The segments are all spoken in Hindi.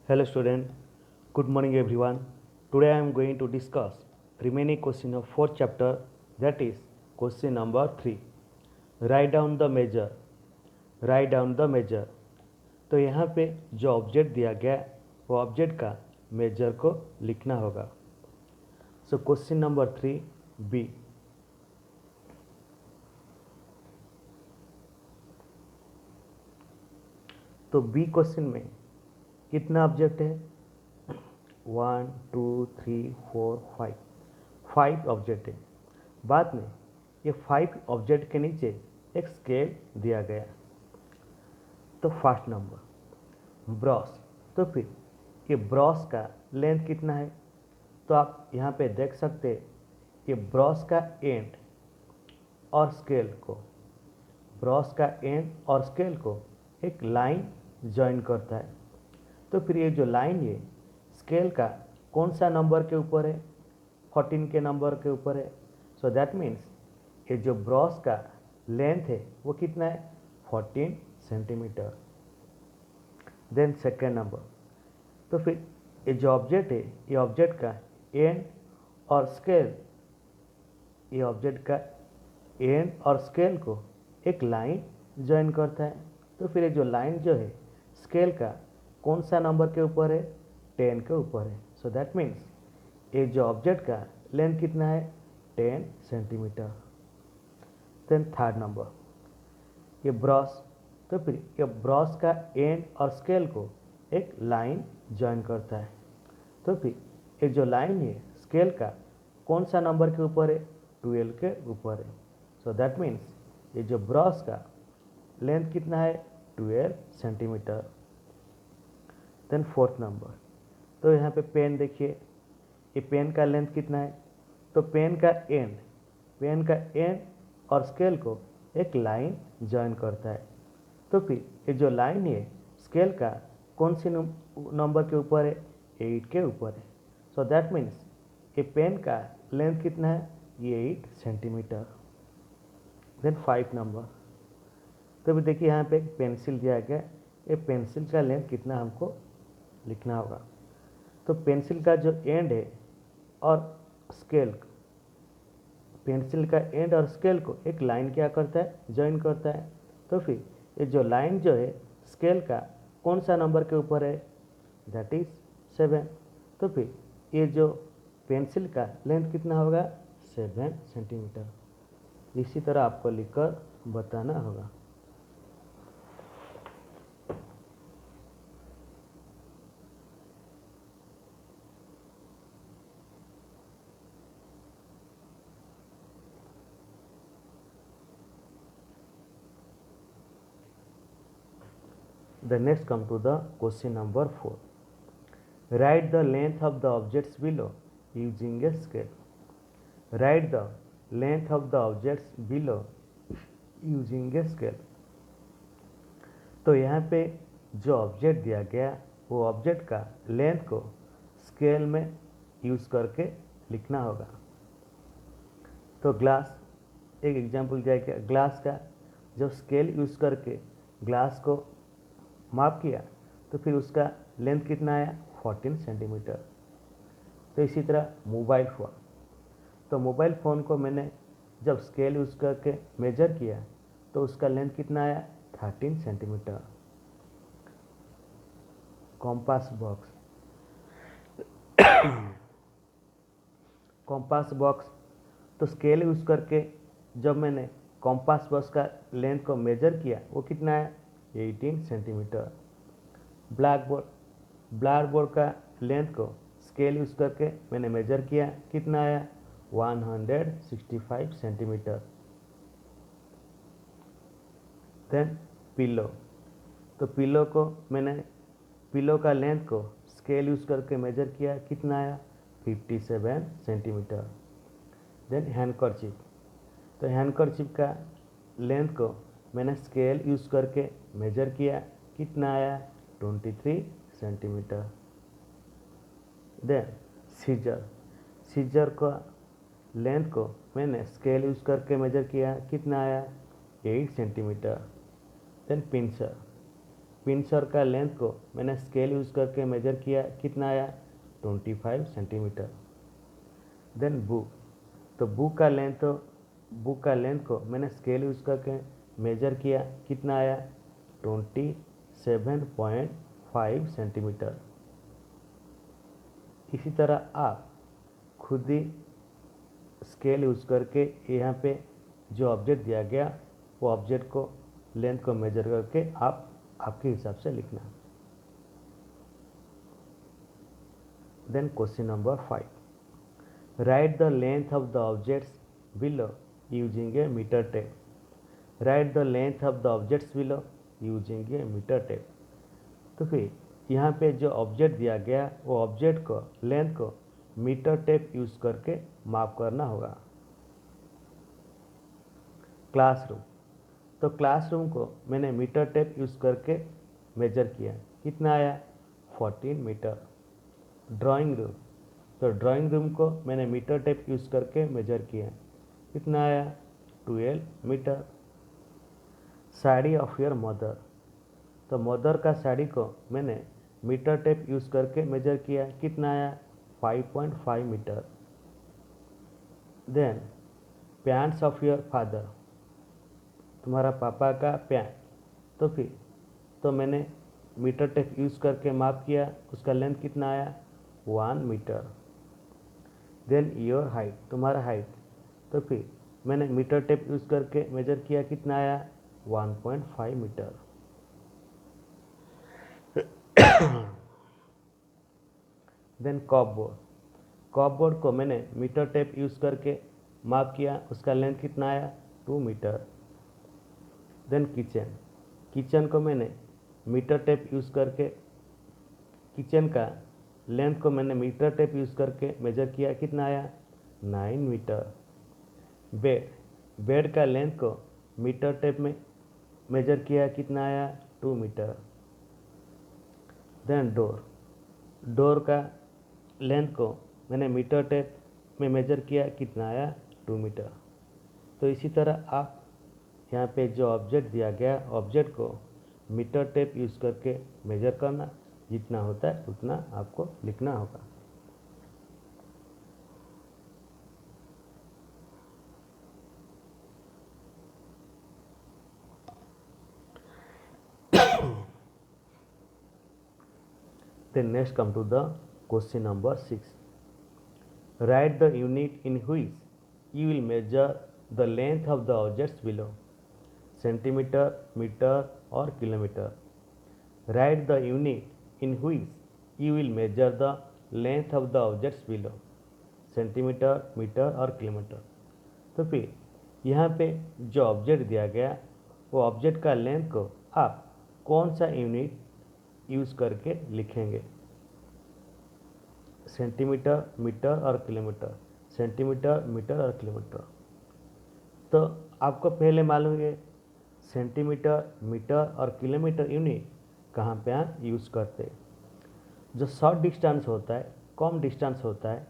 Hello student, good morning everyone. Today I am going to discuss remaining question of fourth chapter, that is question number 3. Write down the measure. Write down the measure. तो यहाँ पे जो ऑब्जेक्ट दिया गया वो ऑब्जेक्ट का मेजर को लिखना होगा. So question number 3 B. तो बी क्वेश्चन में कितना ऑब्जेक्ट है? 1 2 3 4 5. 5 ऑब्जेक्ट है. बाद में ये 5 ऑब्जेक्ट के नीचे एक स्केल दिया गया. तो फर्स्ट नंबर ब्रश. तो फिर ये ब्रश का लेंथ कितना है? तो आप यहाँ पे देख सकते हैं कि ब्रश का एंड और स्केल को एक लाइन जॉइन करता है. तो फिर ये जो लाइन है स्केल का कौन सा नंबर के ऊपर है? 14 के नंबर के ऊपर है. सो दैट मीन्स ये जो ब्रश का लेंथ है वो कितना है? 14 सेंटीमीटर. Then second number. तो फिर ये जो ऑब्जेक्ट है ये ऑब्जेक्ट का एंड और स्केल को एक लाइन ज्वाइन करता है. तो फिर ये जो लाइन जो है स्केल का कौन सा नंबर के ऊपर है? 10 के ऊपर है. सो दैट मीन्स ये जो ऑब्जेक्ट का लेंथ कितना है? 10 सेंटीमीटर. देन थर्ड नंबर ये ब्रश. तो फिर ये ब्रश का एंड और स्केल को एक लाइन ज्वाइन करता है. तो फिर ये जो लाइन है स्केल का कौन सा नंबर के ऊपर है? 12 के ऊपर है. सो दैट मीन्स ये जो ब्रश का लेंथ कितना है? 12 सेंटीमीटर. Then fourth number. तो यहाँ पे पेन देखिए, ये पेन का लेंथ कितना है? तो पेन का एंड और स्केल को एक लाइन ज्वाइन करता है. तो फिर ये जो लाइन है स्केल का कौन सी नंबर के ऊपर है? 8 के ऊपर है. सो दैट मीन्स ये पेन का लेंथ कितना है? ये 8 सेंटीमीटर. Then 5 number. तो भी देखिए यहाँ पे एक पेंसिल दिया गया. ये पेंसिल का लेंथ कितना हमको लिखना होगा. तो पेंसिल का जो एंड है और स्केल को एक लाइन क्या करता है? ज्वाइन करता है. तो फिर ये जो लाइन जो है स्केल का कौन सा नंबर के ऊपर है? That is 7. तो फिर ये जो पेंसिल का लेंथ कितना होगा? 7 सेंटीमीटर. इसी तरह आपको लिखकर बताना होगा. The next come to the question number 4. Write the length of the objects below using a scale. Write the length of the objects below using a scale. तो यहाँ पे जो ऑब्जेक्ट दिया गया वो ऑब्जेक्ट का लेंथ को स्केल में यूज़ करके लिखना होगा. तो ग्लास, एक एग्जांपल दिया गया ग्लास का. जब स्केल यूज़ करके ग्लास को माप किया तो फिर उसका लेंथ कितना आया? 14 सेंटीमीटर. तो इसी तरह मोबाइल फ़ोन. तो मोबाइल फ़ोन को मैंने जब स्केल यूज़ करके मेजर किया तो उसका लेंथ कितना आया? 13 सेंटीमीटर. Compass box. तो स्केल यूज़ करके जब मैंने कॉम्पास बॉक्स का लेंथ को मेजर किया वो कितना आया? 18 सेंटीमीटर. ब्लैक बोर्ड का लेंथ को स्केल यूज़ करके मैंने मेजर किया, कितना आया? 165 सेंटीमीटर. Then pillow. तो पिलो का लेंथ को स्केल यूज़ करके मेजर किया, कितना आया? 57 सेंटीमीटर. Then handkerchief. तो हैंडकरचीफ का लेंथ को मैंने स्केल यूज़ करके मेजर किया, कितना आया? 23 सेंटीमीटर. देन सीजर का लेंथ को मैंने स्केल यूज़ करके मेजर किया, कितना आया? 8 सेंटीमीटर. Then pincer. पिंसर का लेंथ को मैंने स्केल यूज़ करके मेजर किया, कितना आया 25 सेंटीमीटर। देन बुक, तो बुक का लेंथ को मैंने स्केल यूज़ करके मेजर किया, कितना आया 27.5 सेंटीमीटर। इसी तरह आप खुद ही स्केल यूज़ करके यहाँ पे जो ऑब्जेक्ट दिया गया वो ऑब्जेक्ट को लेंथ को मेजर करके आप आपके हिसाब से लिखना। Then question number 5, write the length of the objects below using a metre tape. Write the length of the objects below using a metre tape. तो फिर यहाँ पे जो ऑब्जेक्ट दिया गया वो ऑब्जेक्ट को लेंथ को मीटर टेप यूज़ करके माप करना होगा। क्लासरूम, तो क्लासरूम को मैंने मीटर टेप यूज़ करके मेजर किया, कितना आया 14 मीटर। ड्राइंग रूम, तो ड्राइंग रूम को मैंने मीटर टेप यूज़ करके मेजर किया, कितना आया 12 metre. Sari of your mother, तो मदर का साड़ी को मैंने मीटर टेप यूज़ करके मेजर किया, कितना आया 5.5 metre. Then pants of your father, तुम्हारा पापा का पैंट, तो मैंने मीटर टेप यूज़ करके माप किया, उसका लेंथ कितना आया 1 मीटर। देन योर हाइट, तुम्हारा हाइट, तो फिर मैंने मीटर टेप यूज़ करके मेजर किया, कितना आया 1.5 मीटर। देन कपबोर्ड, कपबोर्ड को मैंने मीटर टेप यूज़ करके माप किया, उसका लेंथ कितना आया 2 मीटर। देन किचन, किचन को मैंने मीटर टेप यूज़ करके किचन का लेंथ को मैंने मीटर टेप यूज़ करके मेजर किया, कितना आया 9 मीटर। बेड, बेड का लेंथ को मीटर टेप में मेजर किया, कितना आया 2 मीटर। देन डोर, डोर का लेंथ को मैंने मीटर टेप में मेजर किया, कितना आया 2 मीटर। तो इसी तरह आप यहाँ पे जो ऑब्जेक्ट दिया गया ऑब्जेक्ट को मीटर टेप यूज़ करके मेजर करना, जितना होता है उतना आपको लिखना होगा। Then next come to the question number 6. Write the unit in which you will measure the length of the objects below. Centimetre, metre और kilometre. Write the unit in which you will measure the length of the objects below. Centimetre, metre और किलोमीटर। तो फिर यहाँ पे जो ऑब्जेक्ट दिया गया वो ऑब्जेक्ट का लेंथ को आप कौन सा यूनिट यूज़ करके लिखेंगे, सेंटीमीटर, मीटर और किलोमीटर। सेंटीमीटर, मीटर और किलोमीटर। तो आपको पहले मालूम है सेंटीमीटर, मीटर और किलोमीटर यूनिट कहाँ पे हम यूज़ करते हैं। जो शॉर्ट डिस्टेंस होता है, कम डिस्टेंस होता है,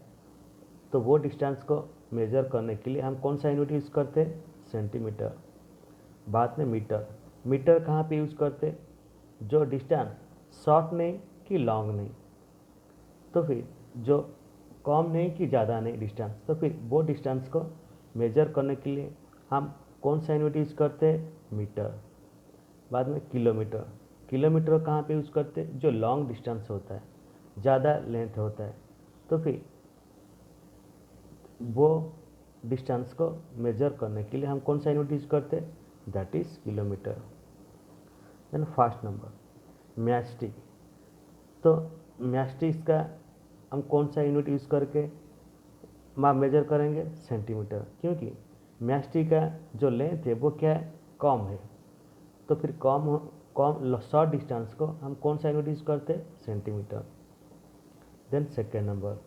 तो वो डिस्टेंस को मेज़र करने के लिए हम कौन सा यूनिट यूज़ करते हैं, सेंटीमीटर। बाद में मीटर, मीटर कहाँ पे यूज़ करते हैं, जो डिस्टेंस शॉर्ट नहीं कि लॉन्ग नहीं, तो फिर जो कम नहीं कि ज़्यादा नहीं डिस्टेंस, तो फिर वो डिस्टेंस को मेजर करने के लिए हम कौन सा यूनिट यूज़ करते हैं, मीटर। बाद में किलोमीटर, किलोमीटर कहाँ पे यूज़ करते हैं, जो लॉन्ग डिस्टेंस होता है, ज़्यादा लेंथ होता है, तो फिर वो डिस्टेंस को मेजर करने के लिए हम कौन सा यूनिट यूज़ करते हैं, that is kilometre. Then first number matchstick, तो मैचस्टिक का हम कौन सा यूनिट यूज़ करके माप मेजर करेंगे, सेंटीमीटर, क्योंकि मैचस्टिक का जो लेंथ है वो क्या है, कम है, तो फिर कम शॉर्ट डिस्टेंस को हम कौन सा यूनिट यूज़ करते हैं, centimetre. Then second number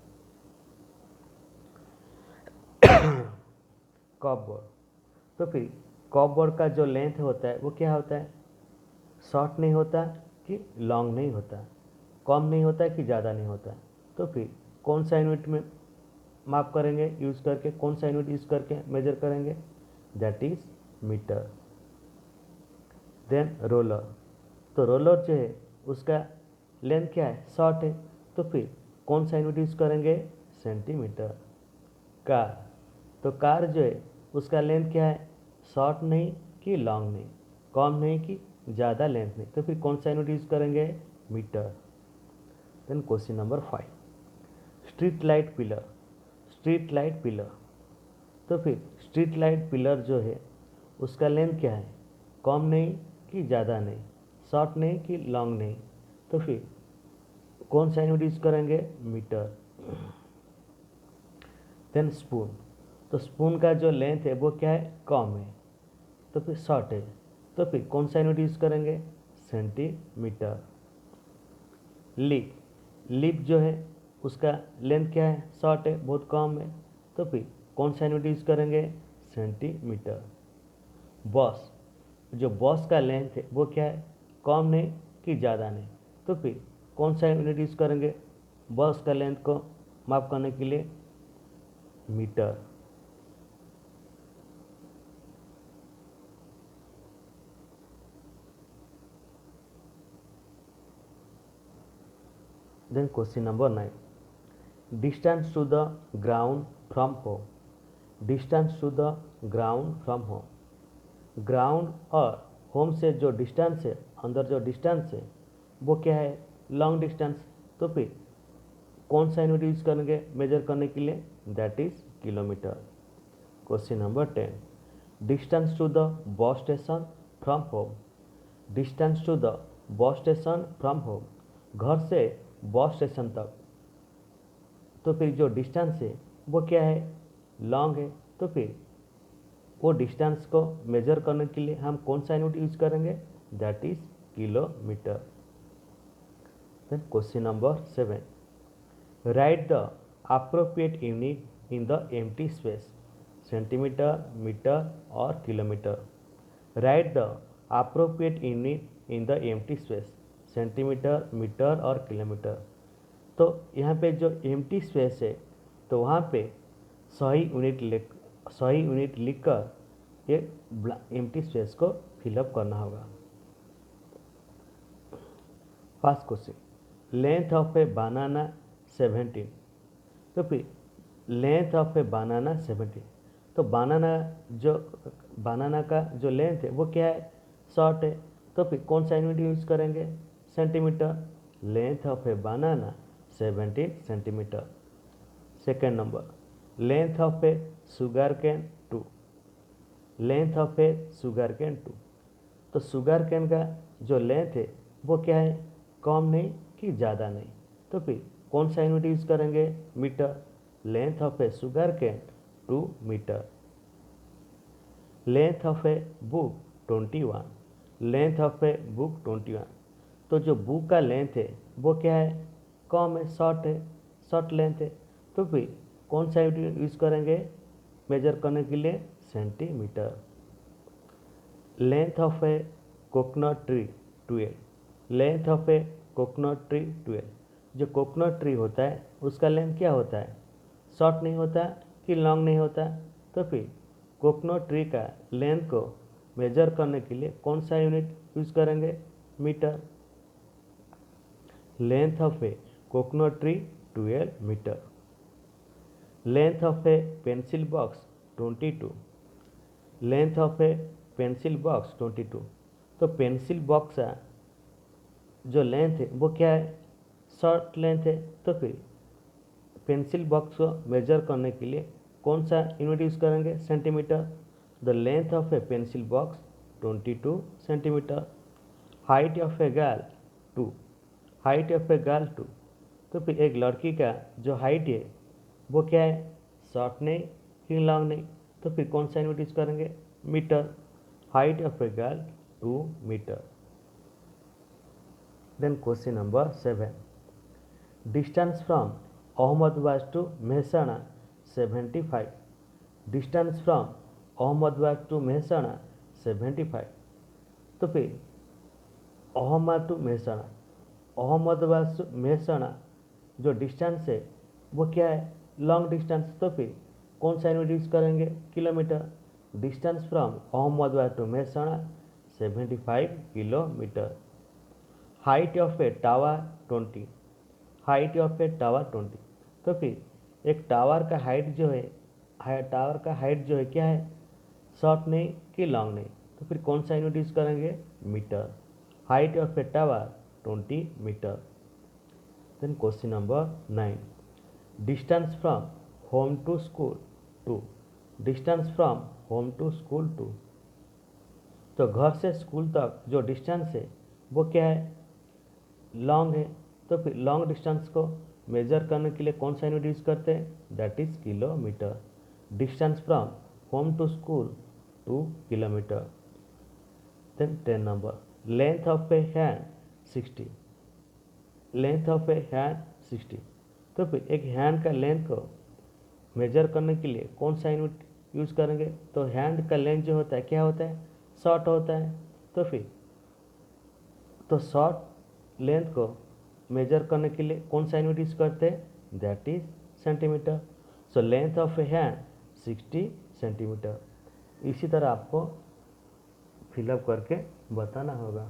cupboard, तो फिर कपबोर्ड का जो लेंथ होता है वो क्या होता है, शॉर्ट नहीं होता कि लॉन्ग नहीं होता, कम नहीं होता कि ज़्यादा नहीं होता, तो फिर कौन सा यूनिट में माप करेंगे यूज़ करके, कौन सा यूनिट यूज़ करके मेजर करेंगे, that is metre. Then roller, तो रोलर जो है उसका लेंथ क्या है, शॉर्ट है, तो फिर कौन सा यूनिट यूज़ करेंगे, सेंटीमीटर। कार, तो कार जो है उसका लेंथ क्या है, शॉर्ट नहीं कि लॉन्ग नहीं, कम नहीं कि ज़्यादा लेंथ नहीं, तो फिर कौन सा यूनिट यूज़ करेंगे, metre. Then question number 5, street light pillar. Street light pillar, तो फिर स्ट्रीट लाइट पिलर जो है उसका लेंथ क्या है, कम नहीं कि ज़्यादा नहीं, शॉर्ट नहीं कि लॉन्ग नहीं, तो फिर कौन सा यूनिट यूज करेंगे, मीटर। देन स्पून, तो स्पून का जो लेंथ है वो क्या है, कम है, तो फिर शॉर्ट है, तो फिर कौन सा यूनिट यूज करेंगे, सेंटीमीटर। लिप, लिप जो है उसका लेंथ क्या है, शॉर्ट है, बहुत कम है, तो फिर कौन सा यूनिट यूज करेंगे, सेंटीमीटर। बॉस, जो बॉस का लेंथ है वो क्या है, कम नहीं कि ज़्यादा नहीं, तो फिर कौन सा यूनिट यूज करेंगे, बॉस का लेंथ को माप करने के लिए, metre. Then question number 9, distance to the ground from home. Distance to the ground from होम, ग्राउंड और होम से जो डिस्टेंस है, अंदर जो डिस्टेंस है वो क्या है, लॉन्ग डिस्टेंस, तो फिर कौन सा यूनिट यूज करेंगे मेजर करने के लिए, that is kilometre. Question number 10, distance to the bus station from home. Distance to the bus station from home, घर से बस स्टेशन तक, तो फिर जो डिस्टेंस है वो क्या है, लॉन्ग है, तो फिर वो डिस्टेंस को मेजर करने के लिए हम कौन सा यूनिट यूज करेंगे, that is kilometre. Then question number 7, write the appropriate unit in the empty space, centimetre, metre और kilometre. Write the appropriate unit in the empty space, centimetre, metre और किलोमीटर। तो यहाँ पे जो एम्प्टी स्पेस है तो वहाँ पे सही यूनिट लिखकर एक एम्प्टी स्पेस को फिलअप करना होगा। फर्स्ट क्वेश्चन, लेंथ ऑफ ए बनाना 17, तो फिर लेंथ ऑफ ए बनाना 17, तो बनाना का जो लेंथ है वो क्या है, शॉर्ट है, तो फिर कौन सा यूनिट यूज करेंगे, centimetre. Length of A banana 17 centimetre. Second number, length of a sugarcane 2। Length of a sugarcane 2, तो शुगर कैन का जो लेंथ है वो क्या है, कम नहीं कि ज़्यादा नहीं, तो फिर कौन सा यूनिट यूज करेंगे, metre. Length of a sugarcane 2 metre. Length of a book 21। Length of a book 21, तो जो बुक का लेंथ है वो क्या है, कम है, शॉर्ट लेंथ है, तो फिर कौन सा यूनिट यूज करेंगे मेजर करने के लिए, centimetre. Length of a coconut tree 12। Length of a coconut tree 12, जो कोकोनट ट्री होता है उसका लेंथ क्या होता है, शॉर्ट नहीं होता कि लॉन्ग नहीं होता, तो फिर कोकोनट ट्री का लेंथ को मेजर करने के लिए कौन सा यूनिट यूज करेंगे, metre. Length of a coconut tree 12 metre. Length of a pencil box 22। Length of a pencil box 22, तो पेंसिल बॉक्स का जो लेंथ है वो क्या है, शॉर्ट लेंथ है, तो फिर पेंसिल बॉक्स को मेजर करने के लिए कौन सा यूनिट यूज करेंगे, centimetre. The length of a pencil box 22 centimetre. Height of a girl 2। Height of a girl 2, तो फिर एक लड़की का जो हाइट है वो क्या है, शॉर्ट नहीं कि लॉन्ग नहीं, तो फिर कौन सा यूनिट यूज करेंगे, metre. Height of a girl 2 metre. Then question number 7, distance from Ahmedabad to Mehsana 75। Distance from Ahmedabad to Mehsana 75, तो फिर अहमदाबाद टू मेहसाणा, अहमदाबाद से मेहसाणा जो डिस्टेंस है वो क्या है, लॉन्ग डिस्टेंस, तो फिर कौन सा यूनिट यूज करेंगे, kilometre. Distance from Ahmedabad to Mehsana 75 kilometre. Height of a tower 20, height of a tower 20। तो फिर एक टावर का हाइट जो है टावर का हाइट जो है क्या है, शॉर्ट नहीं कि लॉन्ग नहीं, तो फिर कौन सा यूनिट यूज करेंगे, metre. Height of a tower 20 metre. Then question number 9, distance from home to school two, distance from home to school two. तो घर से स्कूल तक जो डिस्टेंस है वो क्या है, लॉन्ग है। तो फिर लॉन्ग डिस्टेंस को मेजर करने के लिए कौन सा यूनिट यूज करते हैं, that is kilometre. Distance from home to school 2 kilometre. Then 10 number, length of a hand 60, length of a hand 60। तो फिर एक हैंड का लेंथ को मेजर करने के लिए कौन सा यूनिट यूज करेंगे, तो हैंड का लेंथ जो होता है क्या होता है, शॉर्ट होता है। तो फिर तो शॉर्ट लेंथ को मेजर करने के लिए कौन सा यूनिट यूज करते हैं, that is centimetre. So length of a hand 60 centimetre. इसी तरह आपको फिलअप करके बताना होगा।